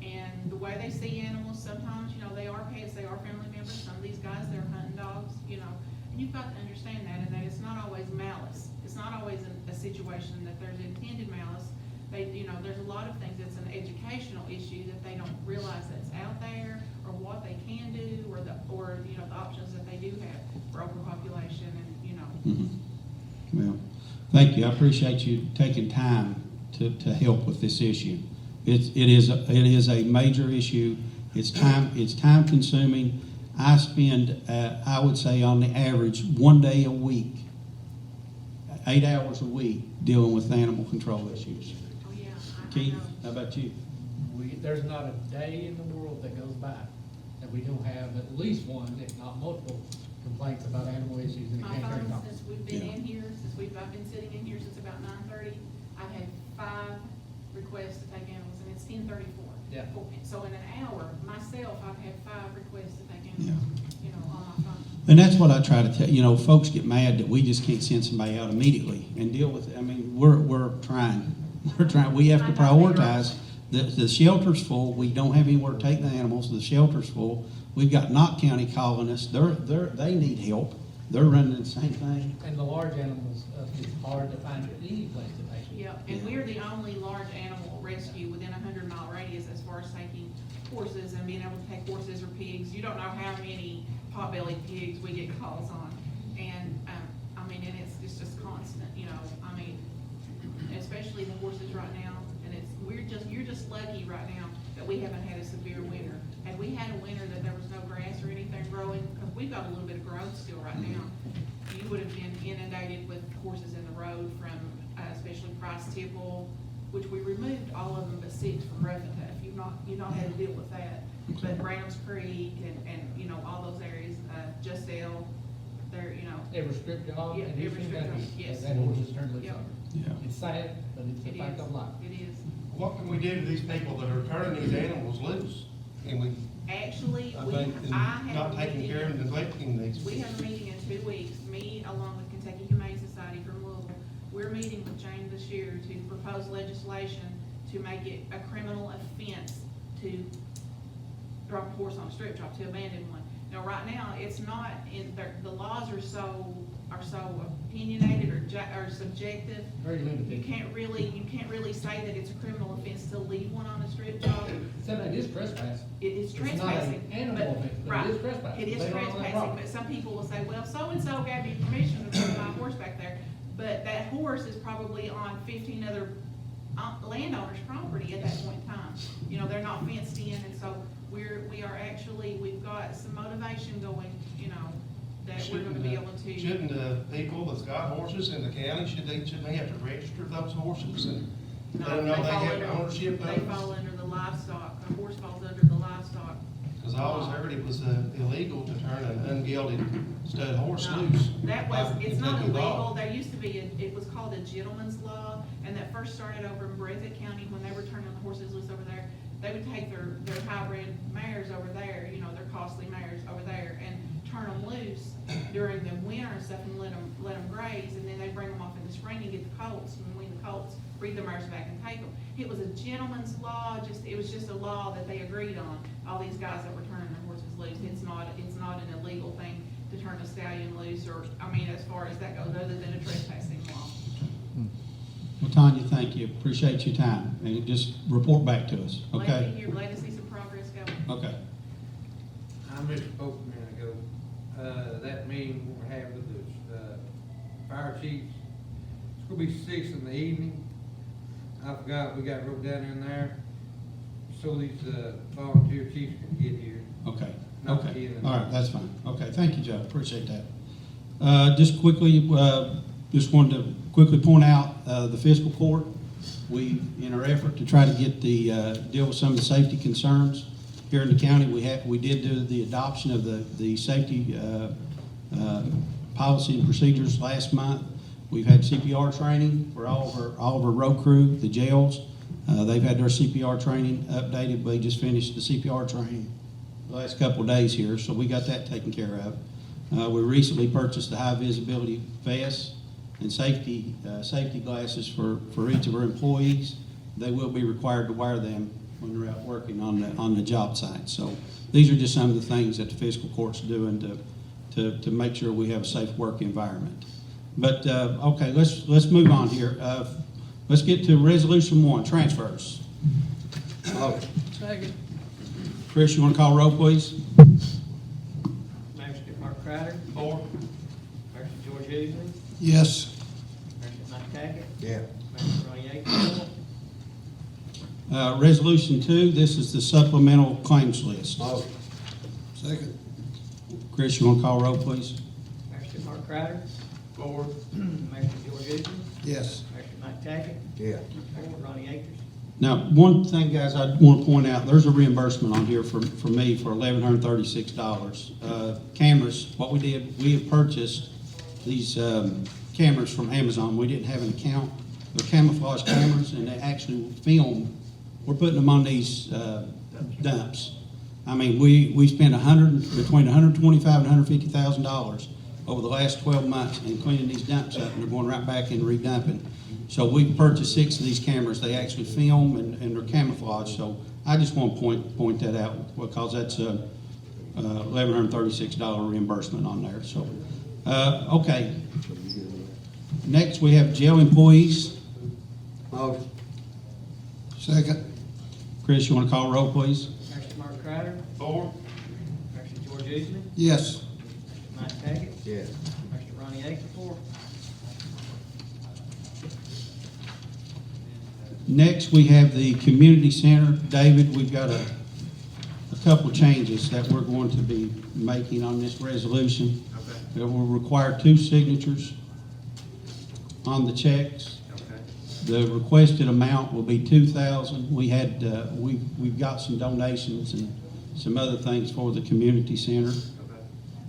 S12: and the way they see animals. Sometimes, they are pets, they are family members. Some of these guys, they're hunting dogs, and you've got to understand that, and that it's not always malice. It's not always a situation that there's intended malice. There's a lot of things that's an educational issue that they don't realize that's out there, or what they can do, or the options that they do have for overpopulation, and
S4: Mhm. Well, thank you. I appreciate you taking time to help with this issue. It is a major issue. It's time consuming. I spend, I would say on the average, 1 day a week, 8 hours a week dealing with animal control issues.
S12: oh yeah, I
S4: Keith,
S12: know.
S4: how about you?
S10: There's not a day in the world that goes by that we don't have at least one, if not multiple, complaints about animal issues in the
S12: My
S10: Canterbury
S12: phone,
S10: office.
S12: since we've been
S4: Yeah.
S12: in here, I've been sitting in here since about 9:30, I've had 5 requests to take animals, and it's 10:34.
S10: Yeah.
S12: So in an hour, myself, I've had 5 requests to take animals, on my phone.
S4: And that's what I try to tell, folks get mad that we just can't send somebody out immediately and deal with it. I mean, we're trying. We have to prioritize. The shelter's full. We don't have anywhere to take the animals. The shelter's full. We've got Knott County calling us. They need help. They're running the same thing.
S10: And the large animals, it's hard to find any place to take them.
S12: Yeah, and we're the only large animal rescue within a 100-mile radius as far as taking horses and being able to take horses or pigs. You don't know how many pot-bellied pigs we get calls on. And, and it's just constant, especially the horses right now. And you're just lucky right now that we haven't had a severe winter. Had we had a winter that there was no grass or anything growing, because we've got a little bit of growth still right now, you would have been inundated with horses in the road from, especially Price Tipple, which we removed all of them but 6 from Rough and Tough. You've not had to deal with that. But Browns Creek and, you know, all those areas, Justell, they're, you know,
S10: Every strip job,
S12: Yeah,
S10: and
S12: every
S10: every
S12: strip
S10: that,
S12: job, yes.
S10: that horse is turned loose
S12: Yep.
S10: on.
S4: Yeah.
S10: It's sad, but it's
S12: it
S10: a fact
S12: is,
S10: of life.
S12: it is.
S3: What can we do to these people that are turning these animals loose? And we,
S12: Actually,
S3: I
S12: we,
S3: think,
S12: I
S3: and
S12: have
S3: not
S12: a
S3: taking
S12: meeting-
S3: care of and neglecting these.
S12: We have a meeting in 2 weeks, me along with Kentucky Humane Society from Louisville. We're meeting with Jane this year to propose legislation to make it a criminal offense to drop a horse on a strip job, to abandon one. Now, right now, it's not in, the laws are so opinionated or subjective.
S10: Very
S12: You
S10: limited.
S12: can't really say that it's a criminal offense to leave one on a strip job.
S10: Except it is trespass.
S12: It is
S10: It's not an
S12: trespassing.
S10: animal
S12: but-
S10: offense, but it
S12: right.
S10: is trespassing.
S12: It is
S10: They don't own that
S12: trespassing,
S10: property.
S12: but some people will say, well, so-and-so gave me permission to put my horse back there. But that horse is probably on 15 other landowners' property at that point in time. You know, they're not fenced in, and so we've got some motivation going, you know, that we're gonna be able to.
S3: Shouldn't the people that's got horses in the county, shouldn't they have to register those horses and
S12: No,
S3: let them know they
S12: fall
S3: have
S12: under-
S3: ownership of
S12: They
S3: them?
S12: fall under the livestock, a horse falls under the livestock.
S3: Because I always heard it was illegal to turn an ungelded stud horse
S12: No,
S3: loose.
S12: That was,
S3: by
S12: it's not
S3: Kentucky law.
S12: illegal, there used to be, it was called a gentleman's law, and that first started over in Breathitt County, when they were turning the horses loose over there. They would take their hybrid mares over there, you know, their costly mares over there, and turn them loose during the winter and stuff, and let them graze, and then they bring them off in the spring and get the colts, and wean the colts, breed the mares back and take them. It was a gentleman's law, it was just a law that they agreed on, all these guys that were turning their horses loose. It's not an illegal thing to turn a stallion loose, or, I mean, as far as that goes, other than a trespassing law.
S4: Well, Tanya, thank you. Appreciate your time. And just report back to us,
S12: Glad
S4: okay?
S12: to hear, glad to see some progress going.
S4: Okay.
S11: I misspoke a minute ago. That meeting we're having with the fire chiefs, it's gonna be 6 in the evening. I forgot, we got wrote down in there, so these volunteer chiefs can get here.
S4: Okay,
S11: Not
S4: okay.
S11: in.
S4: All right, that's fine. Okay, thank you, Joe. Appreciate that. Just quickly, just wanted to quickly point out, the fiscal court. We, in our effort to try to get deal with some of the safety concerns here in the county, we did do the adoption of the safety, policy and procedures last month. We've had CPR training for all of our road crew, the jails. They've had their CPR training updated. We just finished the CPR training the last couple of days here, so we got that taken care of. We recently purchased the high visibility vests and safety glasses for each of our employees. They will be required to wear them when they're out working on the job site. So these are just some of the things that the fiscal court's doing to make sure we have a safe work environment. But, okay, let's move on here. Let's get to Resolution 1, transfers.
S9: Second.
S4: Chris, you want to call roll, please?
S5: Mayor Skip Mark Crowder,
S3: Four.
S5: Mayor George Usley,
S4: Yes.
S5: Mayor Mike Tackett,
S2: Yeah.
S5: Mayor Ronnie Aiken.
S4: Resolution 2, this is the supplemental claims list.
S2: Motion. Second.
S4: Chris, you want to call roll, please?
S5: Mayor Skip Mark Crowder,
S3: Four.
S5: Mayor George Usley,
S2: Yes.
S5: Mayor Mike Tackett,
S2: Yeah.
S5: Mayor Ronnie Akers.
S4: Now, one thing, guys, I want to point out, there's a reimbursement on here for me for $1,136. Cameras, what we did, we have purchased these cameras from Amazon. We didn't have an account. They're camouflage cameras, and they actually film. We're putting them on these dumps. I mean, we spent between $125,000 and $150,000 over the last 12 months in cleaning these dumps up, and they're going right back in redumping. So we purchased 6 of these cameras. They actually film and they're camouflage. So I just want to point that out because that's a $1,136 reimbursement on there. So, okay. Next, we have jail employees.
S2: Motion. Second.
S4: Chris, you want to call roll, please?
S5: Mayor Skip Mark Crowder,
S3: Four.
S5: Mayor George Usley,
S4: Yes.
S5: Mayor Mike Tackett,
S2: Yeah.
S5: Mayor Ronnie Akers.
S4: Next, we have the community center. David, we've got a couple changes that we're going to be making on this resolution.
S6: Okay,
S4: It will require 2 signatures on the checks.
S6: okay.
S4: The requested amount will be $2,000. We had, we've got some donations and some other things for the community center.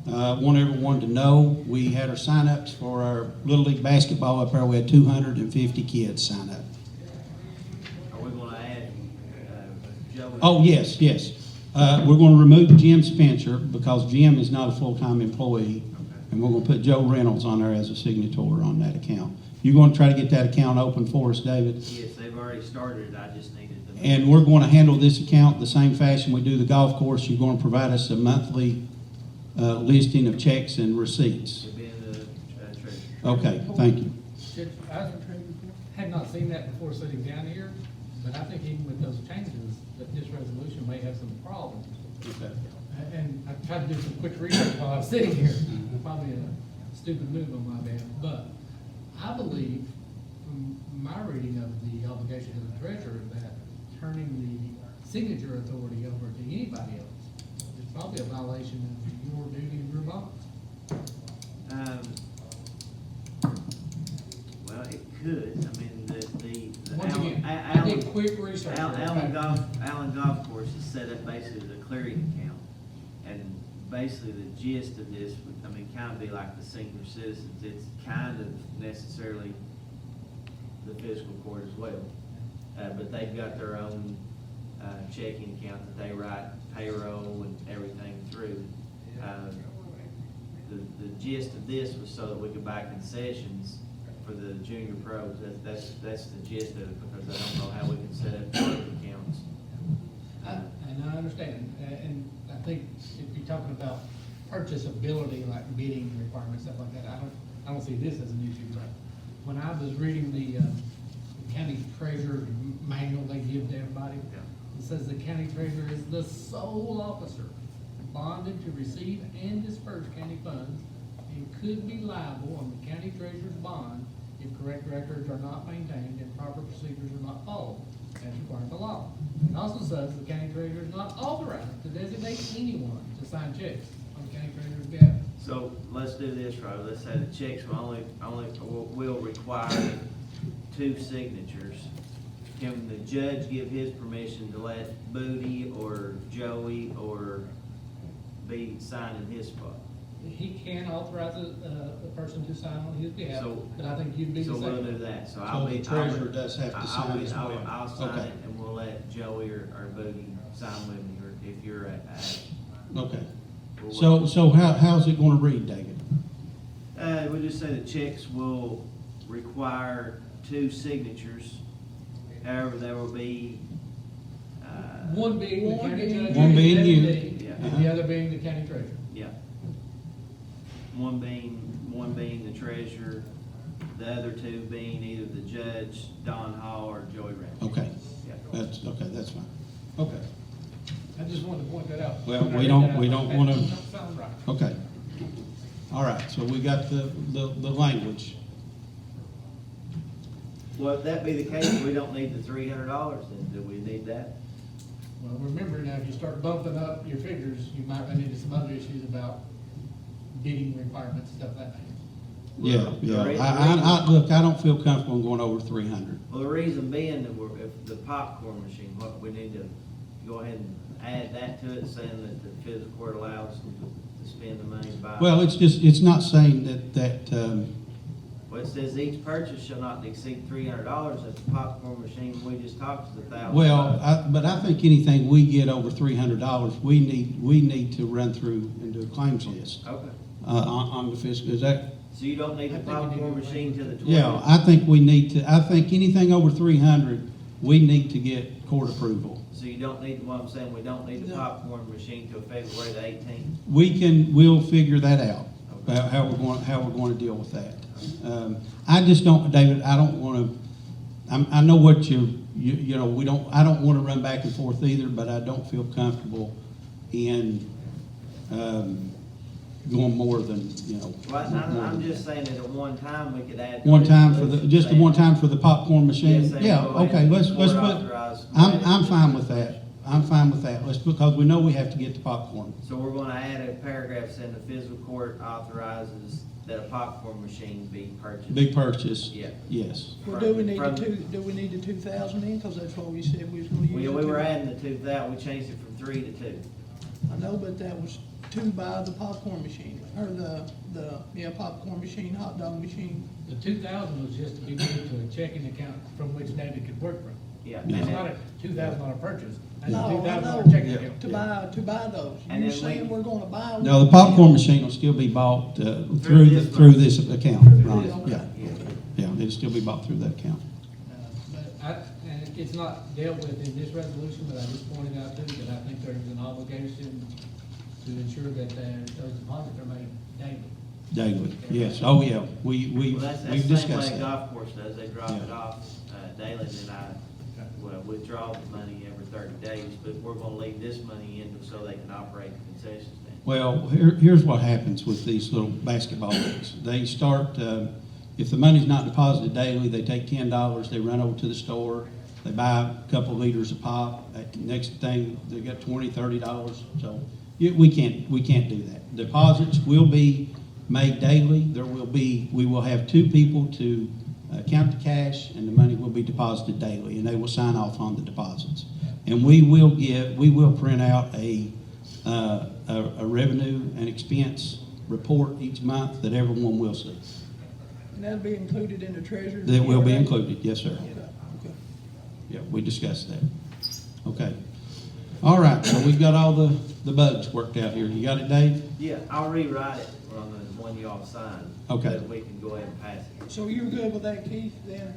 S4: Want everyone to know, we had our sign-ups for our Little League basketball up there. We had 250 kids sign up.
S6: Are we gonna add, Joe?
S4: Oh, yes, yes. We're going to remove Jim Spencer because Jim is not a full-time employee. And we're going to put Joe Reynolds on there as a signatory on that account. You going to try to get that account open for us, David?
S6: Yes, they've already started, I just needed to.
S4: And we're going to handle this account the same fashion we do the golf course. You're going to provide us a monthly listing of checks and receipts.
S6: It'll be in the treasury.
S4: Okay, thank you.
S10: I had not seen that before sitting down here, but I think even with those changes, that this resolution may have some problems.
S4: Okay.
S10: And I tried to do some quick research while I was sitting here, probably a stupid move on my bad, but I believe, from my reading of the obligation to the treasurer, that turning the signature authority over to anybody else is probably a violation of your duty and your bonds.
S6: Well, it could, I mean,
S10: Once again, I did quick research.
S6: Allen Golf Course is set up basically as a clearing account. And basically the gist of this would, I mean, kind of be like the senior citizens. It's kind of necessarily the fiscal court as well. But they've got their own checking account that they write payroll and everything through. The gist of this was so that we could buy concessions for the junior pros. That's the gist of it, because I don't know how we can set up bank accounts.
S10: And I understand, and I think if you're talking about purchasability, like bidding requirements, stuff like that, I don't see this as an issue, but when I was reading the county treasurer manual they give to everybody, it says the county treasurer is the sole officer bonded to receive and disperse county funds and could be liable on the county treasurer's bond if correct records are not maintained and proper procedures are not followed, as required by law. It also says the county treasurer is not authorized to designate anyone to sign checks on the county treasurer's behalf.
S6: So let's do this, right, let's say the checks will require 2 signatures. Can the judge give his permission to let Booty or Joey or be signing his spot?
S10: He can authorize a person to sign on his behalf,
S6: So-
S10: but I think you'd be the
S6: So we'll do
S10: second.
S6: that, so
S4: So
S6: I'll be.
S4: the treasurer does have to sign as well.
S6: I'll sign
S4: Okay.
S6: it, and we'll let Joey or Booty sign with me, or if you're at.
S4: Okay.
S6: we'll-
S4: So how's it going to read, David?
S6: We just say the checks will require 2 signatures. However, there will be,
S10: One being the county judge.
S4: One being
S10: and
S4: you.
S6: Yeah.
S10: And the other being the county treasurer.
S6: yeah. One being the treasurer, the other 2 being either the judge, Don Hall, or Joey Reynolds.
S4: Okay,
S6: Yeah.
S4: that's fine. Okay,
S10: I just wanted to point that out.
S4: Well,
S10: When I
S4: we
S10: read
S4: don't-
S10: that, I
S4: we
S10: thought,
S4: don't
S10: that
S4: wanna-
S10: don't sound right.
S4: okay. All right, so we got the language.
S6: Well, if that be the case, we don't need the $300, then do we need that?
S10: Well, remember now, if you start bumping up your figures, you might run into some other issues about bidding requirements, stuff like that.
S4: Yeah. Look, I don't feel comfortable going over 300.
S6: Well, the reason being that if the popcorn machine, what we need to go ahead and add that to it, saying that the fiscal court allows them to spend the money by.
S4: Well, it's not saying that,
S6: Well, it says each purchase shall not exceed $300. If the popcorn machine we just talked is $1,000.
S4: but I think anything we get over $300, we need to run through and do a claims list,
S6: Okay,
S4: on the fiscal, is that?
S6: so you don't need the
S10: I think we need
S6: popcorn
S10: to
S6: machine to the 20?
S4: Yeah, I think we need to, I think anything over 300, we need to get court approval.
S6: So you don't need, what I'm saying, we don't need the popcorn machine till February the 18th?
S4: We'll figure that out,
S6: Okay.
S4: how we're going to deal with that. I just don't, David, I don't want to, I know what you know, I don't want to run back and forth either, but I don't feel comfortable in, going more than,
S6: Well, I'm just saying that at one time we could add.
S4: one time for just the one time for the popcorn machine?
S6: Yes, they
S4: Yeah,
S6: go ahead
S4: okay,
S6: and
S4: let's
S6: board
S4: put,
S6: authorize.
S4: I'm fine with that. I'm fine with that. Let's, because we know we have to get the popcorn.
S5: So we're gonna add a paragraph saying the physical court authorizes that a popcorn machine be purchased.
S4: Big purchase.
S5: Yeah.
S4: Yes.
S9: Well, do we need
S5: From-
S9: do we need the 2,000 in, because that's what we said we was gonna use?
S5: We
S9: it
S5: were
S9: to.
S5: adding the 2,000, we changed it from 3 to 2.
S9: I know, but that was to buy the popcorn machine, or the popcorn machine, hot dog machine.
S10: The 2,000 was just to be moved to a checking account from which David could work from.
S5: Yeah.
S4: Yeah.
S10: That's
S5: And
S10: not
S5: then-
S10: a $2,000 purchase, that's a
S9: No, I
S10: $2,000
S9: know,
S10: checking account.
S9: to buy those.
S5: And
S9: You're
S5: then
S9: saying
S5: we-
S9: we're gonna buy one?
S4: No, the popcorn machine will still be bought through this account. Ronnie.
S9: Okay.
S4: Yeah, yeah, it'll still be bought through that account.
S10: But and it's not dealt with in this resolution, but I just pointed out too, that I think there's an obligation to ensure that those deposits are made daily.
S4: Daily, yes. Oh, yeah.
S5: Well, that's
S4: We've
S5: the same way
S4: discussed
S5: a
S4: that.
S5: golf course does, they drop it
S4: Yeah.
S5: off daily, and then I withdraw the money every 30 days, but we're gonna leave this money in so they can operate the concession stand.
S4: Well, here's what happens with these little basketball leagues. They start, if the money's not deposited daily, they take $10, they run over to the store, they buy a couple liters of pop. Next thing, they got $20, $30. So we can't do that. Deposits will be made daily. We will have 2 people to count the cash, and the money will be deposited daily, and they will sign off on the deposits. And we will print out a revenue and expense report each month that everyone will see.
S9: And that'll be included in the treasurer's?
S4: That will be
S9: GRA?
S4: included, yes, sir.
S9: Okay.
S4: Yeah, we discussed that. Okay. All right, so we've got all the bugs worked out here. You got it, Dave?
S5: Yeah, I'll rewrite it on the one y'all signed.
S4: Okay.
S5: So that we can go ahead and pass it.
S9: So you're good with that, Keith, then?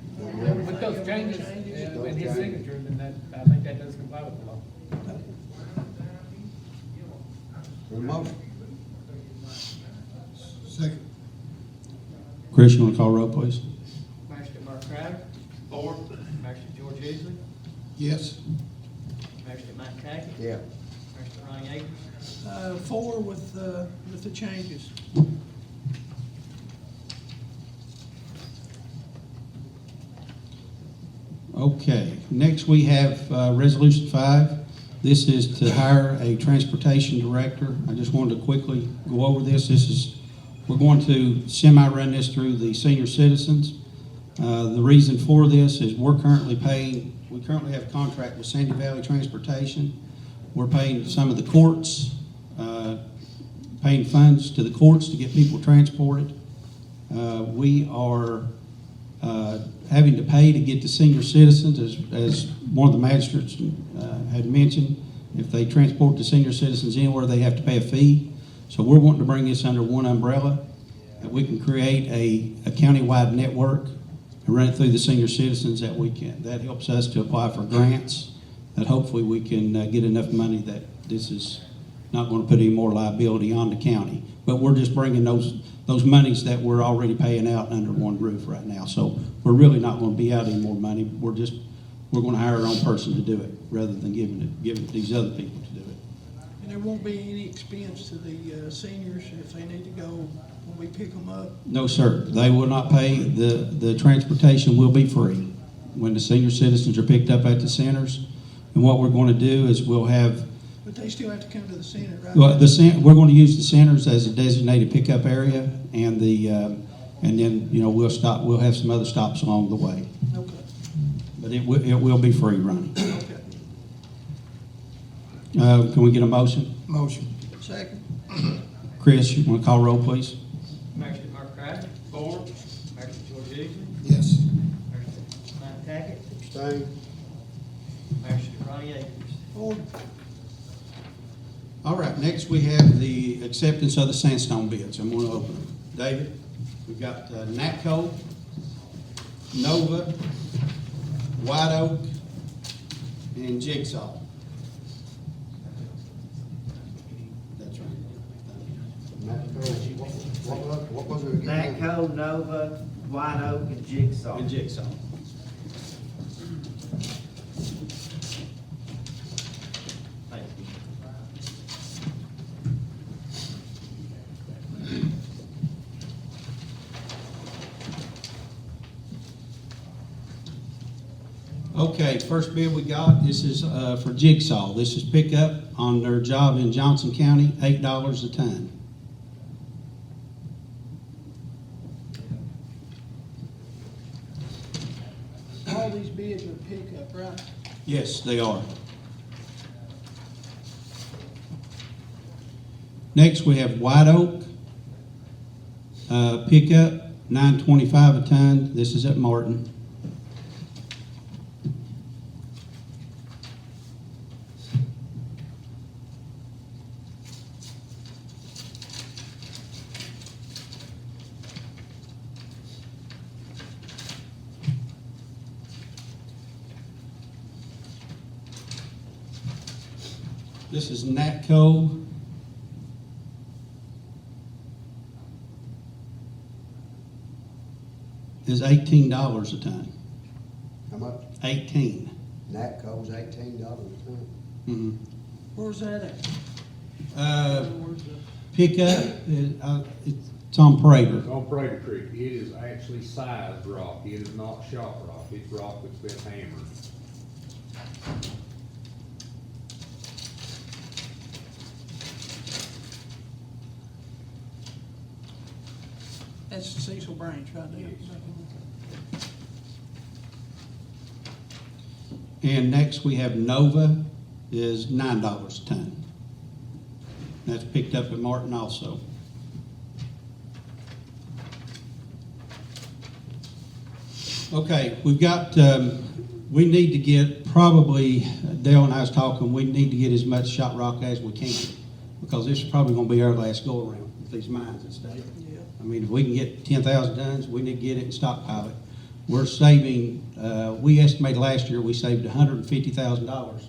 S10: With those changes, and his signature, then that, I think that does comply with the law.
S2: Motion. Second.
S4: Chris, you want to call roll, please?
S10: Magistrate Mark Crowder.
S3: Four.
S10: Magistrate George Easley.
S2: Yes.
S10: Magistrate Mike Tackett.
S2: Yeah.
S10: Magistrate Ronnie Akers.
S9: 4 with the changes.
S4: Okay, next we have Resolution 5. This is to hire a transportation director. I just wanted to quickly go over this. We're going to semi-run this through the senior citizens. The reason for this is we currently have a contract with Sandy Valley Transportation. We're paying some of the courts, paying funds to the courts to get people transported. We are having to pay to get to senior citizens, as one of the magistrates had mentioned. If they transport the senior citizens anywhere, they have to pay a fee. So we're wanting to bring this under one umbrella, that we can create a county-wide network and run it through the senior citizens that we can. That helps us to apply for grants, that hopefully we can get enough money that this is not going to put any more liability on the county. But we're just bringing those monies that we're already paying out under one roof right now. So we're really not going to be out any more money. We're going to hire our own person to do it rather than giving it these other people to do it.
S9: And there won't be any expense to the seniors if they need to go when we pick them up?
S4: No, sir. They will not pay. The transportation will be free when the senior citizens are picked up at the centers. And what we're going to do is we'll have,
S9: But they still have to come to the center, right?
S4: well, we're going to use the centers as a designated pickup area, and then we'll have some other stops along the way.
S9: Okay,
S4: But it will be free running.
S9: okay.
S4: Can we get a motion?
S2: Motion.
S9: Second?
S4: Chris, you want to call roll, please?
S10: Magistrate Mark Crowder.
S3: Four.
S10: Magistrate George Easley.
S2: Yes.
S10: Magistrate Mike Tackett.
S2: Abstain.
S10: Magistrate Ronnie Akers.
S9: 4.
S4: All right, next we have the acceptance of the sandstone bids. I'm going to open them. David, we've got Natco, Nova, White Oak, and Jigsaw. That's right.
S2: What was it again?
S5: Natco, Nova, White Oak, and Jigsaw.
S4: And Jigsaw.
S5: Thank you.
S4: Okay, first bid we got, this is for Jigsaw. This is pickup on their job in Johnson County, $8 a ton.
S9: All these bids are pickup, right?
S4: Yes, they are. Next, we have White Oak, pickup, $9.25 a ton. This is at Martin. This is Natco. Is $18 a ton.
S2: How much?
S4: 18.
S2: Natco's $18 a ton.
S4: Mm-hmm.
S9: Where's that at?
S4: Uh,
S9: Where's the?
S4: Pickup, it's on Prater.
S11: It's on Prater Creek. It is actually sized rock. It is not shot rock. It's rock that's been hammered.
S9: That's the Cecil Branch right there.
S4: And next we have Nova, is $9 a ton. That's picked up at Martin also. Okay, we've got, we need to get probably, Dale and I was talking, we need to get as much shot rock as we can, because this is probably gonna be our last go around with these mines and stuff.
S9: Yeah.
S4: I mean, if we can get 10,000 tons, we need to get it and stockpile it. We're saving, we estimated last year, we saved $150,000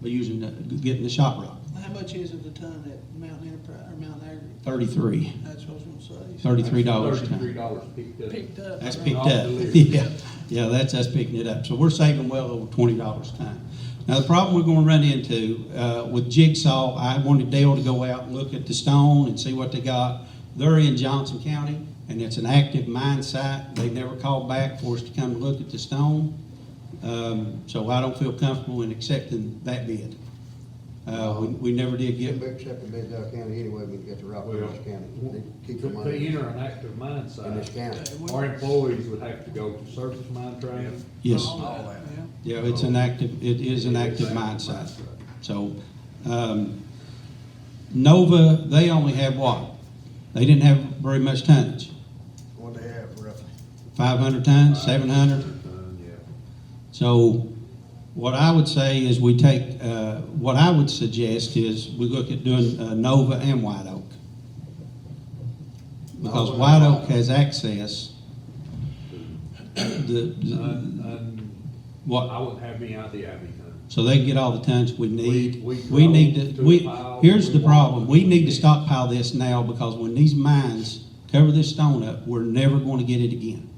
S4: by using, getting the shot rock.
S9: How much is it a ton at Mountain Enterprise, or Mountain Aggregate?
S4: 33,
S9: That's what I was gonna say.
S4: $33 a ton.
S11: $33 picked up.
S9: Picked up.
S4: That's
S9: right?
S4: picked
S11: All
S4: up.
S11: delivered.
S4: Yeah, that's us picking it up. So we're saving well over $20 a ton. Now, the problem we're gonna run into, with Jigsaw, I wanted Dale to go out and look at the stone and see what they got. They're in Johnson County, and it's an active mine site. They never called back for us to come and look at the stone. So I don't feel comfortable in accepting that bid. We never did
S2: Get
S4: get,
S2: accepted bids out of county anyway, we can get the rock in
S11: Well,
S2: this county. They keep
S11: To
S2: the money
S11: enter an active mine
S2: in this
S11: site,
S2: county.
S11: our employees would have to go to surface mine training.
S4: yes.
S9: All that, yeah.
S4: Yeah, it's an active, it is an active mine site. So, Nova, they only have what? They didn't have very much tonnage.
S2: What they have roughly.
S4: 500 tons, 700?
S11: Yeah.
S4: So what I would say is we take, what I would suggest is we look at doing Nova and White Oak. Because
S2: Nova and
S4: White Oak
S2: White Oak.
S4: has access. The, what?
S11: I wouldn't have any idea how many tons.
S4: So they can get all the tons we need.
S11: We
S4: We need
S11: drove
S4: to,
S11: to a pile,
S4: here's
S11: we
S4: the
S11: walked
S4: problem, we need to
S11: it.
S4: stockpile this now, because when these mines cover this stone up, we're never gonna get it again.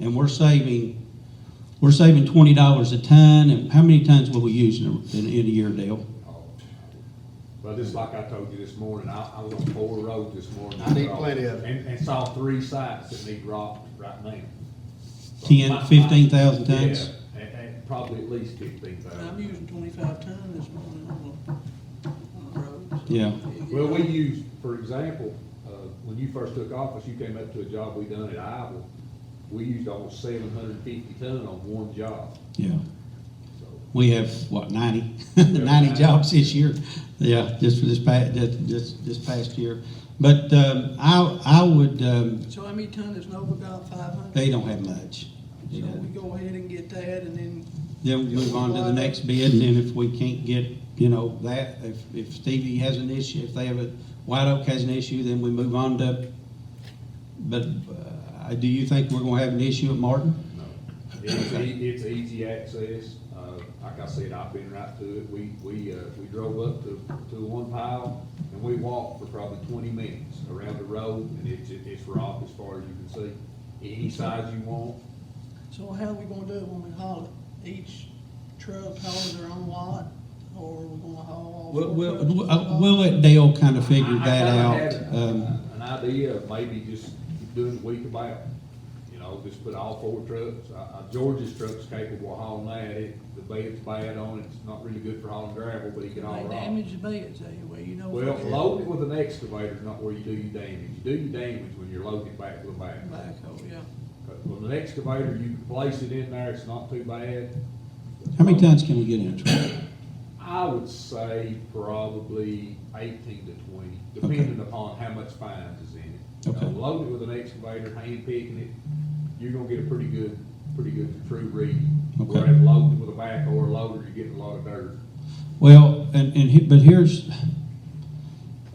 S4: And we're saving $20 a ton, and how many tons will we use in a year, Dale?
S11: Well, just like I told you this morning, I was on Ford Road this morning.
S2: I need plenty of it.
S11: And saw 3 sites that need rock right now. So
S4: 10,
S11: my-
S4: 15,000 tons?
S11: Yeah, and probably at least 15,000.
S9: I'm using 25 ton this morning on the roads.
S4: Yeah.
S11: Well, we used, for example, when you first took office, you came up to a job we done at Iowa. We used almost 750 ton on one job.
S4: Yeah.
S11: So,
S4: We have, what, 90? 90 jobs this year. Yeah, just for this past year. But I would,
S9: So how many ton has Nova got, 500?
S4: they don't have much.
S9: So we go ahead and get that, and then,
S4: Then we move on to the next bid, and then if we can't get, that, if Stevie has an issue, if they have White Oak has an issue, then we move on to, but do you think we're gonna have an issue at Martin?
S11: no. It's easy access. Like I said, I've been right to it. We drove up to one pile, and we walked for probably 20 minutes around the road, and it's rock as far as you can see. Any size you want.
S9: so how are we gonna do it when we haul it? Each truck hauling their own lot, or we're gonna haul all four trucks?
S4: We'll let Dale kind of figure
S11: I
S4: that
S11: kinda
S4: out.
S11: had an idea of maybe just doing the week about,
S13: know, just put all 4 trucks. George's truck's capable of hauling that. The bed's bad on it, it's not really good for hauling gravel, but he can haul
S9: They
S13: rock.
S9: damage the beds anyway, you know.
S13: Well, loading it with an excavator is not where you do your damage. You do your damage when you're loading it back with a backhoe.
S9: Backhoe, yeah.
S13: But with an excavator, you can place it in there, it's not too bad.
S4: How many tons can we get in a truck?
S13: I would say probably 18 to 20, depending upon how much fines is in it.
S4: Okay.
S13: Loading it with an excavator, hand picking it, you're gonna get a pretty good true reading.
S4: Okay.
S13: Whereas loading it with a backhoe or a loader, you're getting a lot of dirt.
S4: Well, but here's,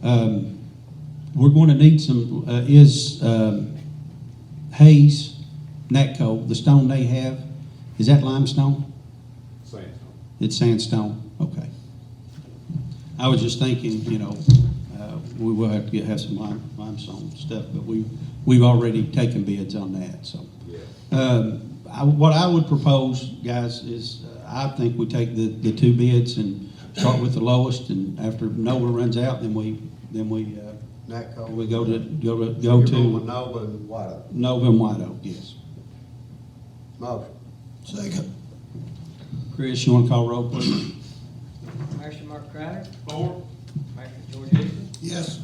S4: we're gonna need some, Hayes, Natco, the stone they have, is that limestone?
S13: Sandstone.
S4: It's sandstone, okay. I was just thinking, you know, we will have to have some limestone stuff, but we've already taken bids on that, so.
S13: Yeah.
S4: What I would propose, guys, is I think we take the 2 bids and start with the lowest, and after Nova runs out, then we
S2: Natco.
S4: go
S2: You're
S4: to
S2: going with Nova and White Oak.
S4: Nova and White Oak, yes.
S2: Motion.
S4: Second. Chris, you want to call roll, please?
S5: Marshall Mark Crowder,
S3: Four.
S5: Marshall George Eason,
S4: Yes.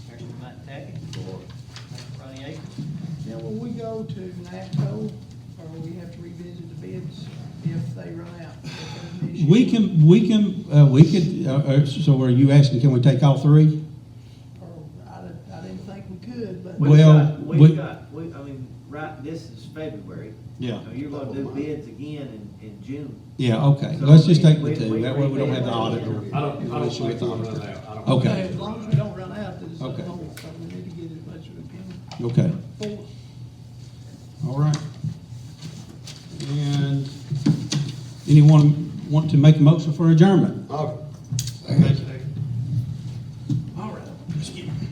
S5: Marshall Mike Tackett, Marshall Ronnie Akins.
S9: Now, will we go to NACO, or will we have to revisit the bids if they run out? If there's an issue?
S4: We could, so are you asking, can we take all 3?
S9: Or, I didn't think we could, but.
S5: Right, this is February.
S4: Yeah.
S5: So you're gonna do bids again in June.
S4: Yeah, okay,
S5: So
S4: let's just take the
S5: we-
S4: 2,
S5: we-
S4: that way we don't have the
S5: we-
S4: auditor.
S13: I don't
S4: issue with
S13: think
S4: the
S13: we'll
S4: auditor.
S13: run out. I don't
S4: Okay.
S9: Okay, as long as we don't run out, there's no,
S4: Okay.
S9: we need to get as much as we can.
S4: Okay,
S9: Four.
S4: all right. And anyone want to make a motion for adjournment?
S2: Motion.